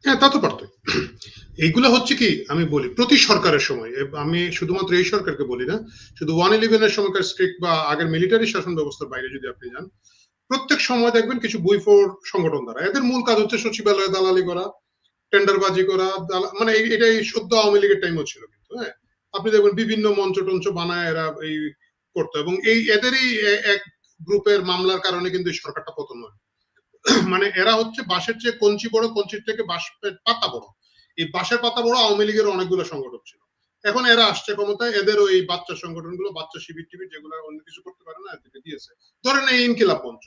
হ্যাঁ, তা তো পারতই। এইগুলো হচ্ছে কি, আমি বলি প্রতি সরকারের সময়, আমি শুধুমাত্র এই সরকারকে বলি না, শুধু 111 এর সময়কার স্ট্রিক্ট বা আগের মিলিটারি শাসন ব্যবস্থার বাইরে যদি আপনি যান, প্রত্যেক সময় দেখবেন কিছু বুইফোর সংগঠন দ্বারা, এদের মূল কাজ হচ্ছে সচিবালয়ে দালালি করা, টেন্ডারবাজি করা, মানে এটা এই সদ্য আওয়ামী লীগের টাইমও ছিল কিন্তু। হ্যাঁ, আপনি দেখবেন বিভিন্ন মঞ্চ টঞ্চ বানায় এরা এই করতো, এবং এই এদেরই এক গ্রুপের মামলার কারণে কিন্তু এই সরকারটা পতন হয়। মানে এরা হচ্ছে বাঁশের চেয়ে কঞ্চি বড়, কঞ্চির থেকে বাঁশ পাতা বড়। এই বাঁশের পাতা বড় আওয়ামী লীগের অনেকগুলো সংগঠন ছিল। এখন এরা আসছে ক্ষমতায়, এদের ওই বাচ্চা সংগঠনগুলো, বাচ্চা শিবির টিবির যেগুলো অন্য কিছু করতে পারে না, এদেরকে দিয়েছে। ধরেন এই ইনকিলাব মঞ্চ,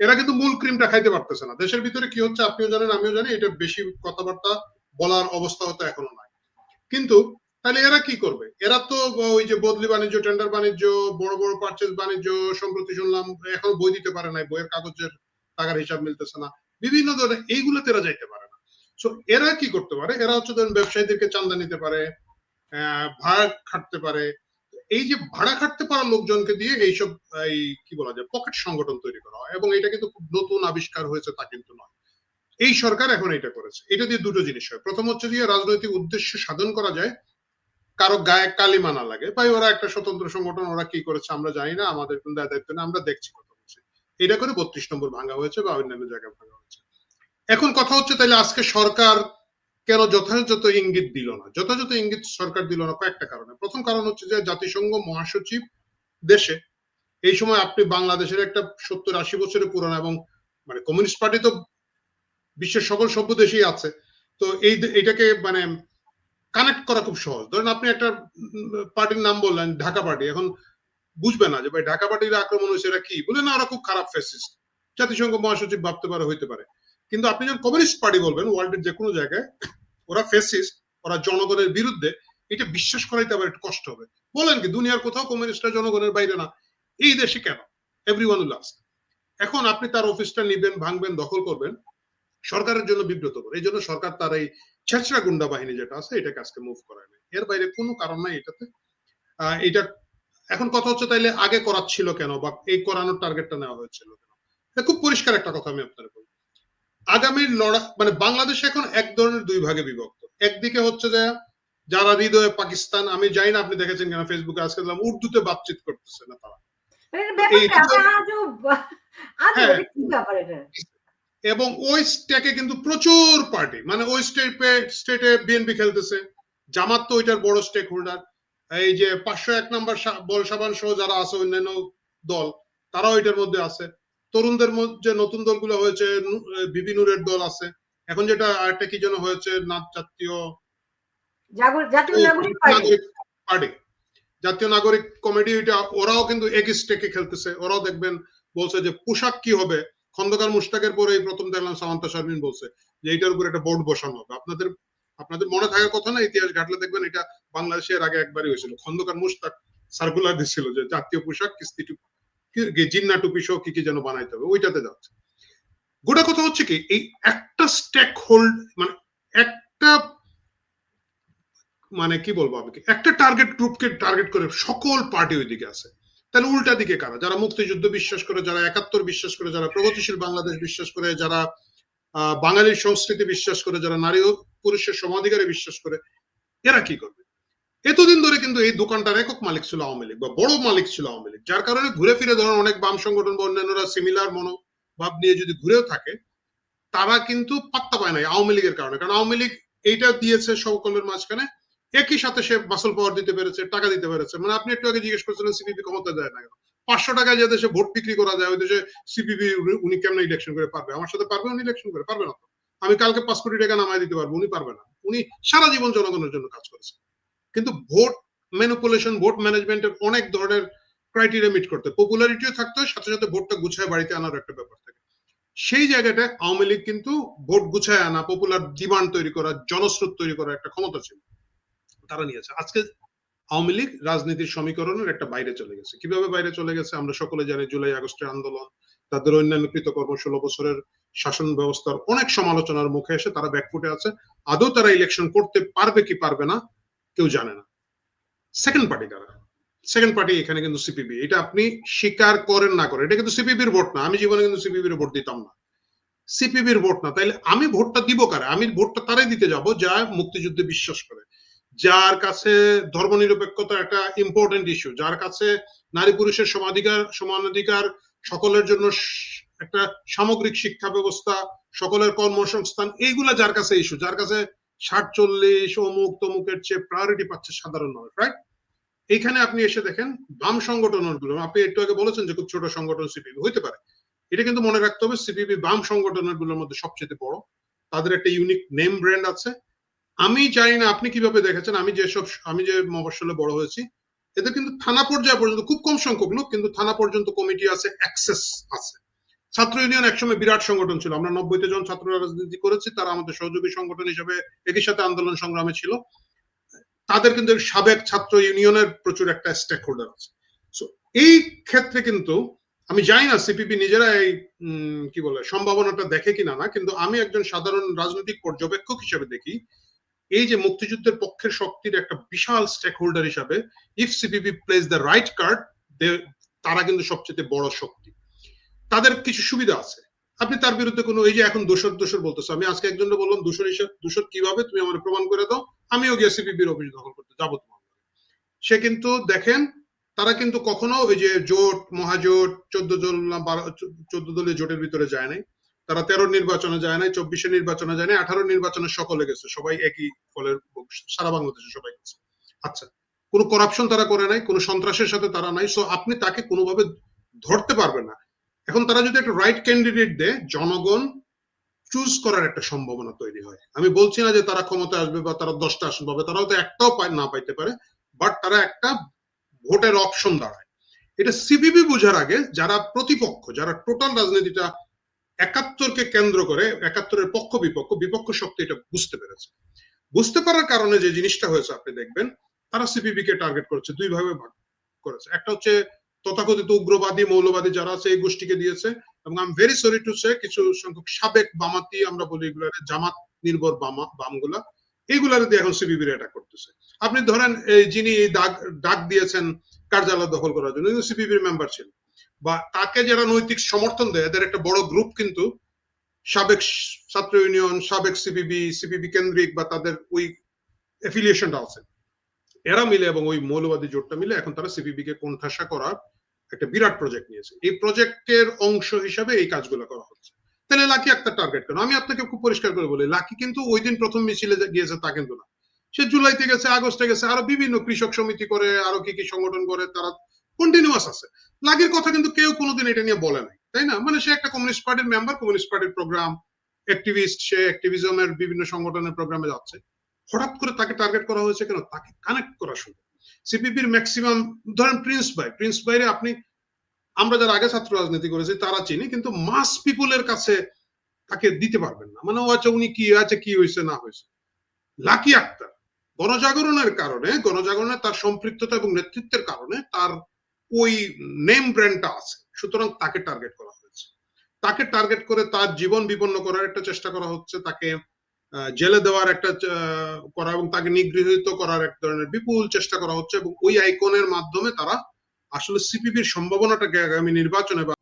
এরা কিন্তু মূল ক্রিমটা খাইতে পারতেছে না। দেশের ভিতরে কি হচ্ছে আপনিও জানেন আমিও জানি, এটা বেশি কথাবার্তা বলার অবস্থা হতো এখনো নাই। কিন্তু তাহলে এরা কি করবে? এরা তো ওই যে বদলি বাণিজ্য, টেন্ডার বাণিজ্য, বড় বড় পারচেজ বাণিজ্য, সম্প্রতি শুনলাম এখন বই দিতে পারে নাই, বইয়ের কাগজের টাকার হিসাব মিলতেছে না, বিভিন্ন ধরনের এইগুলোতে এরা যাইতে পারে না। সো এরা কি করতে পারে? এরা হচ্ছে ধরেন ব্যবসায়ীদেরকে চাঁদা নিতে পারে, ভাড়া খাটতে পারে। এই যে ভাড়া খাটতে পারা লোকজনকে দিয়ে এইসব এই কি বলা যায় পকেট সংগঠন তৈরি করা হয়, এবং এটা কিন্তু খুব নতুন আবিষ্কার হয়েছে তা কিন্তু নয়। এই সরকার এখন এটা করেছে। এটা দিয়ে দুটো জিনিস হয়। প্রথম হচ্ছে দিয়ে রাজনৈতিক উদ্দেশ্য সাধন করা যায়, কারো গায়ে কালিমা না লাগে, ভাই ওরা একটা স্বতন্ত্র সংগঠন, ওরা কি করেছে আমরা জানি না, আমাদের কোনো দায়িত্ব না, আমরা দেখছি কথা বলছি। এটা করে 32 নম্বর ভাঙা হয়েছে বা অন্যান্য জায়গায় ভাঙা হয়েছে। এখন কথা হচ্ছে তাহলে আজকে সরকার কেন যথাযথ ইঙ্গিত দিল না? যথাযথ ইঙ্গিত সরকার দিল না কয়েকটা কারণে। প্রথম কারণ হচ্ছে যে জাতিসংঘ মহাসচিব দেশে, এই সময় আপনি বাংলাদেশের একটা 70-80 বছরের পুরানো, এবং মানে কমিউনিস্ট পার্টি তো বিশ্বের সকল সভ্য দেশেই আছে, তো এইটাকে মানে কানেক্ট করা খুব সহজ। ধরেন আপনি একটা পার্টির নাম বললেন ঢাকা পার্টি, এখন বুঝবে না যে ভাই ঢাকা পার্টির আক্রমণ হয়েছে, এরা কি বলে না, ওরা খুব খারাপ ফ্যাসিস্ট, জাতিসংঘ মহাসচিব ভাবতে পারে, হইতে পারে। কিন্তু আপনি যখন কমিউনিস্ট পার্টি বলবেন ওয়ার্ল্ডের যে কোনো জায়গায় ওরা ফ্যাসিস্ট, ওরা জনগণের বিরুদ্ধে, এটা বিশ্বাস করাইতে আবার একটু কষ্ট হবে। বলেন কি দুনিয়ার কোথাও কমিউনিস্টরা জনগণের বাইরে না, এই দেশে কেন? Everyone will ask. এখন আপনি তার অফিসটা নিবেন, ভাঙবেন, দখল করবেন, সরকারের জন্য বিব্রতকর। এই জন্য সরকার তার এই ছেঁচড়া গুন্ডা বাহিনী যেটা আছে এটাকে আজকে মুভ করায় না, এর বাইরে কোনো কারণ নাই এটাতে। এটা এখন কথা হচ্ছে তাইলে আগে করাচ্ছিল কেন, বা এই করানোর টার্গেটটা নেওয়া হয়েছিল কেন? খুব পরিষ্কার একটা কথা আমি আপনার বলি, আগামীর লড়াই মানে বাংলাদেশ এখন এক ধরনের দুই ভাগে বিভক্ত। একদিকে হচ্ছে যে যারা হৃদয়ে পাকিস্তান, আমি জানি না আপনি দেখেছেন কিনা ফেসবুকে আজকে উর্দুতে বাতচিত করতেছে না তারা, হ্যাঁ, এবং ওই স্টেকে কিন্তু প্রচুর পার্টি, মানে ওই স্টেটে বিএনপি খেলতেছে, জামাত তো ওইটার বড় স্টেক হোল্ডার, এই যে 501 নম্বর বল সাবান সহ যারা আছে অন্যান্য দল, তারাও এটার মধ্যে আছে। তরুণদের মধ্যে নতুন দলগুলো হয়েছে, বিবি নুরের দল আছে, এখন যেটা আরেকটা কি যেন হয়েছে, জাতীয় নাগরিক পার্টি, জাতীয় নাগরিক কমিটি, এটা ওরাও কিন্তু একই স্টেকে খেলতেছে। ওরাও দেখবেন বলছে যে পোশাক কি হবে, খন্দকার মুশতাকের পরে প্রথম দেখলাম সামান্তা শারমিন বলছে যে এইটার উপর একটা বোর্ড বসানো হবে। আপনাদের আপনাদের মনে থাকার কথা না, ইতিহাস ঘাটলে দেখবেন এটা বাংলাদেশের আগে একবারই হয়েছিল, খন্দকার মুশতাক সার্কুলার দিছিল যে জাতীয় পোশাক কিস্তি জিন্না টুপি সহ কি কি যেন বানাইতে হবে, ওইটাতে যাচ্ছে। গোটা কথা হচ্ছে কি এই একটা স্টেক হোল্ড, মানে একটা মানে কি বলবো আমি, একটা টার্গেট গ্রুপকে টার্গেট করে সকল পার্টি ওইদিকে আছে। তাহলে উল্টা দিকে কারা? যারা মুক্তিযুদ্ধ বিশ্বাস করে, যারা 71 বিশ্বাস করে, যারা প্রগতিশীল বাংলাদেশ বিশ্বাস করে, যারা বাঙালির সংস্কৃতি বিশ্বাস করে, যারা নারী ও পুরুষের সমাধিকারে বিশ্বাস করে, এরা কি করবে? এতদিন ধরে কিন্তু এই দোকানটার একক মালিক ছিল আওয়ামী লীগ, বা বড় মালিক ছিল আওয়ামী লীগ, যার কারণে ঘুরে ফিরে ধরেন অনেক বাম সংগঠন বা অন্যান্যরা সিমিলার মনোভাব নিয়ে যদি ঘুরেও থাকে, তারা কিন্তু পাত্তা পায় নাই আওয়ামী লীগের কারণে। কারণ আওয়ামী লীগ এইটা দিয়েছে সকলের মাঝখানে, একই সাথে সে মাসল পাওয়ার দিতে পেরেছে, টাকা দিতে পেরেছে। মানে আপনি একটু আগে জিজ্ঞেস করছিলেন সিপিপি ক্ষমতা দেয় না কেন, 500 টাকায় যে দেশে ভোট বিক্রি করা যায় ওই দেশে সিপিপি উনি কেমন ইলেকশন করে পারবে? আমার সাথে পারবে উনি ইলেকশন করে? পারবে না তো। আমি কালকে 5 কোটি টাকা নামায় দিতে পারবো, উনি পারবে না। উনি সারা জীবন জনগণের জন্য কাজ করেছে। কিন্তু ভোট ম্যানিপুলেশন, ভোট ম্যানেজমেন্টের অনেক ধরনের ক্রাইটেরিয়া মিট করতে, পপুলারিটিও থাকতে হয়, সাথে সাথে ভোটটা গুছায় বাড়িতে আনার একটা ব্যাপার থাকে। সেই জায়গাটায় আওয়ামী লীগ কিন্তু ভোট গুছায় আনা, পপুলার ডিমান্ড তৈরি করা, জনস্রোত তৈরি করার একটা ক্ষমতা ছিল, তারা নিয়েছে। আজকে আওয়ামী লীগ রাজনীতির সমীকরণের একটা বাইরে চলে গেছে। কিভাবে বাইরে চলে গেছে আমরা সকলে জানি। জুলাই আগস্টের আন্দোলন, তাদের অন্যান্য কৃতকর্ম, 16 বছরের শাসন ব্যবস্থার অনেক সমালোচনার মুখে এসে তারা ব্যাকফুটে আছে। আদৌ তারা ইলেকশন করতে পারবে কি পারবে না কেউ জানে না। সেকেন্ড পার্টি কারা? সেকেন্ড পার্টি এখানে কিন্তু সিপিবি। এটা আপনি স্বীকার করেন না করেন, এটা কিন্তু সিপিবির ভোট না। আমি জীবনে কিন্তু সিপিবির ভোট দিতাম না, সিপিবির ভোট না, তাইলে আমি ভোটটা দিব কারে? আমি ভোটটা তারাই দিতে যাব যা মুক্তিযুদ্ধে বিশ্বাস করে, যার কাছে ধর্মনিরপেক্ষতা একটা ইম্পর্টেন্ট ইস্যু, যার কাছে নারী পুরুষের সমানাধিকার, সকলের জন্য একটা সামগ্রিক শিক্ষা ব্যবস্থা, সকলের কর্মসংস্থান, এইগুলা যার কাছে ইস্যু, যার কাছে 60-40 অমুক তমুকের চেয়ে প্রায়োরিটি পাচ্ছে সাধারণ মানুষ, রাইট? এইখানে আপনি এসে দেখেন বাম সংগঠনগুলো, আপনি একটু আগে বলেছেন যে খুব ছোট সংগঠন সিপিবি হইতে পারে, এটা কিন্তু মনে রাখতে হবে সিপিবি বাম সংগঠনগুলোর মধ্যে সবচেয়ে বড়, তাদের একটা ইউনিক নেম ব্র্যান্ড আছে। আমি জানি না আপনি কিভাবে দেখেছেন, আমি যে মফস্বলে বড় হয়েছি, এদের কিন্তু থানা পর্যায়ে পর্যন্ত খুব কম সংখ্যক লোক, কিন্তু থানা পর্যন্ত কমিটি আছে, অ্যাক্সেস আছে। ছাত্র ইউনিয়ন একসময় বিরাট সংগঠন ছিল, আমরা 90-তে যখন ছাত্ররা রাজনীতি করেছি তারা আমাদের সহযোগী সংগঠন হিসেবে একই সাথে আন্দোলন সংগ্রামে ছিল। তাদের কিন্তু সাবেক ছাত্র ইউনিয়নের প্রচুর একটা স্টেক হোল্ডার আছে। এই ক্ষেত্রে কিন্তু আমি জানি না সিপিবি নিজেরা এই কি বলে সম্ভাবনাটা দেখে কিনা না, কিন্তু আমি একজন সাধারণ রাজনৈতিক পর্যবেক্ষক হিসেবে দেখি এই যে মুক্তিযুদ্ধের পক্ষের শক্তির একটা বিশাল স্টেক হোল্ডার হিসাবে if CPB place the right card, তারা কিন্তু সবচেয়ে বড় শক্তি। তাদের কিছু সুবিধা আছে, আপনি তার বিরুদ্ধে কোনো এই যে এখন দোষর বলতেছে, আমি আজকে একজনকে বললাম দোষর কিভাবে, তুমি আমার প্রমাণ করে দাও, আমিও গিয়ে সিপিবির অফিস দখল করতে যাবো তোমার। সে কিন্তু দেখেন তারা কিন্তু কখনো ওই যে জোট মহাজোট 14 দলীয় জোটের ভিতরে যায় নাই, তারা 13 নির্বাচনে যায় নাই, 24 নির্বাচনে যায় নাই, 18 নির্বাচনে সকলে গেছে, সবাই একই ফলের, সারা বাংলাদেশে সবাই গেছে। আচ্ছা, কোনো করাপশন তারা করে নাই, কোনো সন্ত্রাসের সাথে তারা নাই, সো আপনি তাকে কোনোভাবে ধরতে পারবেন না। এখন তারা যদি একটা রাইট ক্যান্ডিডেট দেয়, জনগণ চুজ করার একটা সম্ভাবনা তৈরি হয়। আমি বলছি না যে তারা ক্ষমতা আসবে বা তারা 10টা আসন পাবে, তারাও তো একটাও না পাইতে পারে, বাট তারা একটা ভোটের অপশন দাঁড়ায়। এটা সিপিবি বোঝার আগে যারা প্রতিপক্ষ, যারা টোটাল রাজনীতিটা 71কে কেন্দ্র করে, 71-এর বিপক্ষ শক্তি এটা বুঝতে পেরেছে। বুঝতে পারার কারণে যে জিনিসটা হয়েছে আপনি দেখবেন, তারা সিপিবি কে টার্গেট করেছে, দুই ভাবে ভাগ করেছে। একটা হচ্ছে তথাকথিত উগ্রবাদী মৌলবাদী যারা আছে এই গোষ্ঠীকে দিয়েছে, এবং I am very sorry to say কিছু সংখ্যক সাবেক বামাতি, আমরা বলি এগুলো জামাত নির্ভর বামগুলা, এইগুলার দিয়ে এখন সিপিবি অ্যাটাক করতেছে। আপনি ধরেন যিনি ডাক দিয়েছেন কার্যালয় দখল করার জন্য, সিপিবির মেম্বার ছিল, বা তাকে যারা নৈতিক সমর্থন দেয়, এদের একটা বড় গ্রুপ কিন্তু সাবেক ছাত্র ইউনিয়ন, সাবেক সিপিবি কেন্দ্রিক বা তাদের ওই এফিলিয়েশনটা আছে, এরা মিলে এবং ওই মৌলবাদী জোটটা মিলে এখন তারা সিপিবি কে কোণঠাসা করার একটা বিরাট প্রজেক্ট নিয়েছে। এই প্রজেক্টের অংশ হিসাবে এই কাজগুলো করা হচ্ছে। তাহলে লাকি আক্তার টার্গেট কেন? আমি আপনাকে খুব পরিষ্কার করে বলি, লাকি কিন্তু ওই দিন প্রথম মিছিলে গিয়েছে তা কিন্তু না, সে জুলাইতে গেছে, আগস্টে গেছে, আরো বিভিন্ন কৃষক সমিতি করে, আরো কি সংগঠন করে, তারা কন্টিনিউয়াস আছে। লাকির কথা কিন্তু কেউ কোনোদিন এটা নিয়ে বলে নাই, তাই না? মানে সে একটা কমিউনিস্ট পার্টির মেম্বার, কমিউনিস্ট পার্টির প্রোগ্রাম অ্যাক্টিভিস্ট, সে অ্যাক্টিভিজমের বিভিন্ন সংগঠনের প্রোগ্রামে যাচ্ছে। হঠাৎ করে তাকে টার্গেট করা হয়েছে কেন? তাকে কানেক্ট করা শুরু। সিপিবির ম্যাক্সিমাম, ধরেন প্রিন্স ভাইরে আপনি, আমরা যারা আগে ছাত্র রাজনীতি করেছি তারা চিনি, কিন্তু মাস পিপুলের কাছে তাকে দিতে পারবেন না, মানে ও আচ্ছা উনি কি আছে, কি হয়েছে না হয়েছে। লাকি আক্তার গণজাগরণের কারণে, গণজাগরণের তার সম্পৃক্ততা এবং নেতৃত্বের কারণে তার ওই নেম ব্র্যান্ডটা আছে, সুতরাং তাকে টার্গেট করা হয়েছে। তাকে টার্গেট করে তার জীবন বিপন্ন করার একটা চেষ্টা করা হচ্ছে, তাকে জেলে দেওয়ার একটা করা এবং তাকে নিগৃহীত করার এক ধরনের বিপুল চেষ্টা করা হচ্ছে, এবং ওই আইকনের মাধ্যমে তারা আসলে সিপিবির সম্ভাবনাটাকে আগামী নির্বাচনে বা